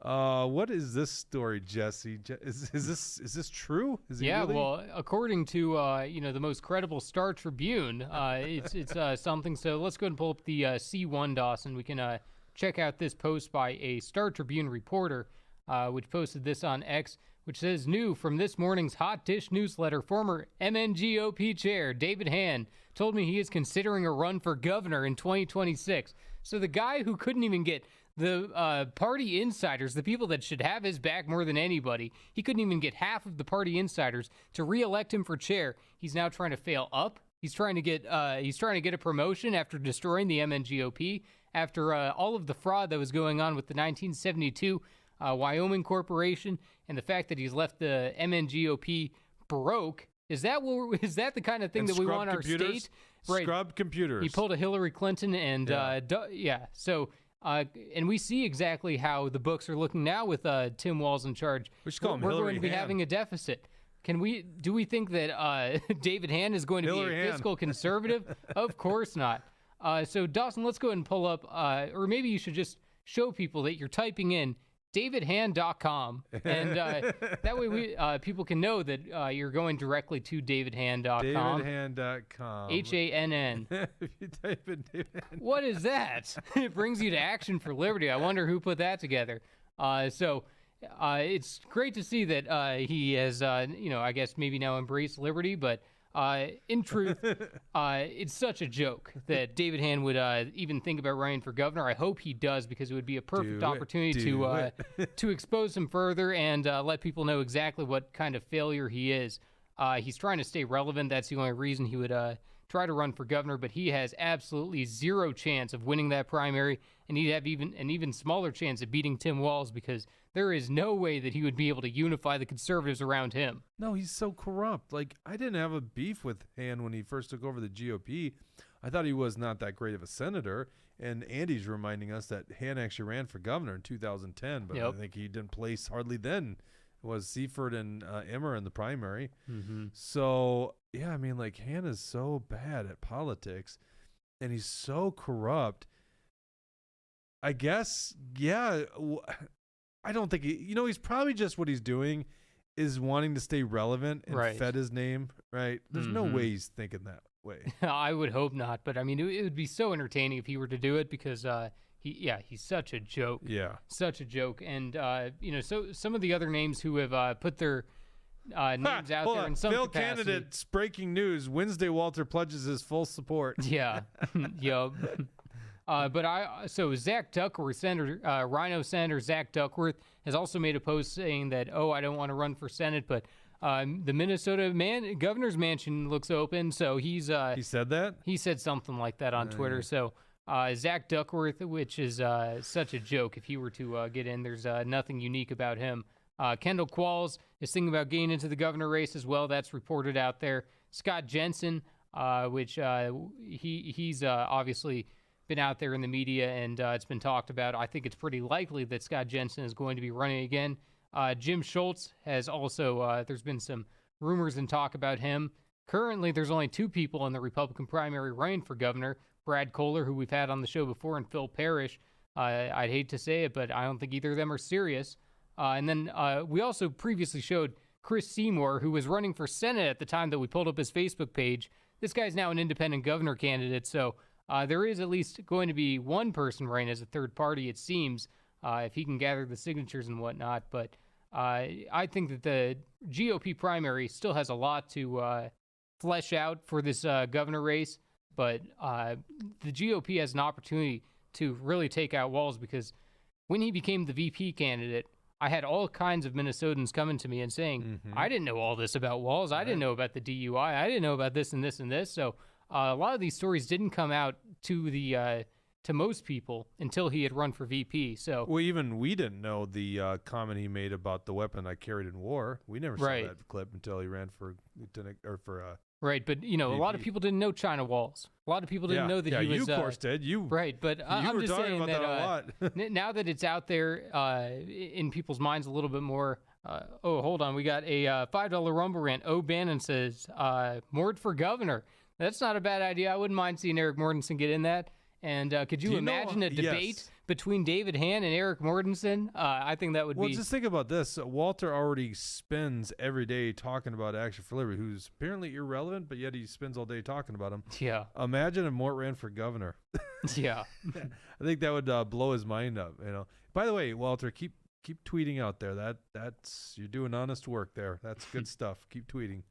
What is this story, Jesse? Is this true? Is he really? Well, according to the most credible Star Tribune, it's something. So let's go ahead and pull up the C1 Dawson. We can check out this post by a Star Tribune reporter, which posted this on X, which says, new from this morning's Hot Dish newsletter, former MNGOP Chair David Hann told me he is considering a run for governor in 2026. So the guy who couldn't even get the party insiders, the people that should have his back more than anybody, he couldn't even get half of the party insiders to reelect him for chair. He's now trying to fail up. He's trying to get a promotion after destroying the MNGOP, after all of the fraud that was going on with the 1972 Wyoming Corporation, and the fact that he's left the MNGOP broke. Is that the kind of thing that we want our state? Right. Scrub computers. He pulled a Hillary Clinton, and so. And we see exactly how the books are looking now with Tim Walz in charge. We should call him We're Hillary going to be Hann. having a deficit. Do we think that David Hann is going to Hillary be a Hann. fiscal conservative? Of course not. So Dawson, let's go ahead and pull up, or maybe you should just show people that you're typing in davidhann.com, and that way people can know that you're going directly to davidhann.com. Davidhann.com. Hann. If you type in David Hann. What is that? It brings you to Action for Liberty. I wonder who put that together. So it's great to see that he has, I guess maybe now embraced liberty, but in truth, it's such a joke that David Hann would even think about running for governor. I hope he does, because it would be a perfect opportunity to expose him further and let people know exactly what kind of failure he is. He's trying to stay relevant. That's the only reason he would try to run for governor, but he has absolutely zero chance of winning that primary, and he'd have an even smaller chance of beating Tim Walz, because there is no way that he would be able to unify the conservatives around him. No, he's so corrupt. Like, I didn't have a beef with Hann when he first took over the GOP. I thought he was not that great of a senator, and Andy's reminding us that Hann actually ran for governor in 2010, but I think he didn't place hardly then. It was Seifert and Emmer in the primary. Mm-hmm. So, yeah, I mean, like, Hann is so bad at politics, and he's so corrupt. I guess, I don't think he's probably just what he's doing is wanting to stay relevant and fed his name, right? There's no way he's thinking that way. I would hope not, but I mean, it would be so entertaining if he were to do it, because he's such a joke. Yeah. Such a joke. And, so some of the other names who have put their names out there in some Phil capacity. Candidate's breaking news. Wednesday, Walter pledges his full support. Yeah. Yep. So Zach Duckworth, Rhino Senator Zach Duckworth, has also made a post saying that, I don't want to run for Senate, but the Minnesota governor's mansion looks open. So he said that? He said something like that on Twitter. So Zach Duckworth, which is such a joke. If he were to get in, there's nothing unique about him. Kendall Qualls is thinking about getting into the governor race as well. That's reported out there. Scott Jensen, which he's obviously been out there in the media, and it's been talked about. I think it's pretty likely that Scott Jensen is going to be running again. Jim Schultz has also, there's been some rumors and talk about him. Currently, there's only two people in the Republican primary running for governor, Brad Kohler, who we've had on the show before, and Phil Parrish. I'd hate to say it, but I don't think either of them are serious. And then we also previously showed Chris Seymour, who was running for Senate at the time that we pulled up his Facebook page. This guy's now an independent governor candidate, so there is at least going to be one person running as a third party, it seems, if he can gather the signatures and whatnot. But I think that the GOP primary still has a lot to flesh out for this governor race. But the GOP has an opportunity to really take out Walz, because when he became the VP candidate, I had all kinds of Minnesotans coming to me and saying, I didn't know all this about Walz. I didn't know about the DUI. I didn't know about this and this and this. So a lot of these stories didn't come out to the to most people until he had run for VP. So even we didn't know the comment he made about the weapon I carried in war. We never saw that clip until he ran for lieutenant or for right, but a lot of people didn't know China Walz. A lot of people didn't know that he was. You of course did. But I'm just saying that a lot. now that it's out there in people's minds a little bit more. Hold on, we got a $5 Rumble rant. Bannon says Mord for governor. That's not a bad idea. I wouldn't mind seeing Eric Mortensen get in that. And could Do you you know- imagine a debate yes. between David Hann and Eric Mortensen? I think that would Well, be. just think about this. Walter already spends every day talking about Action for Liberty, who's apparently irrelevant, but yet he spends all day talking about him. Yeah. Imagine if Mort ran for governor. Yeah. I think that would blow his mind up. By the way, Walter, keep tweeting out there. That's you're doing honest work there. That's good stuff. Keep tweeting.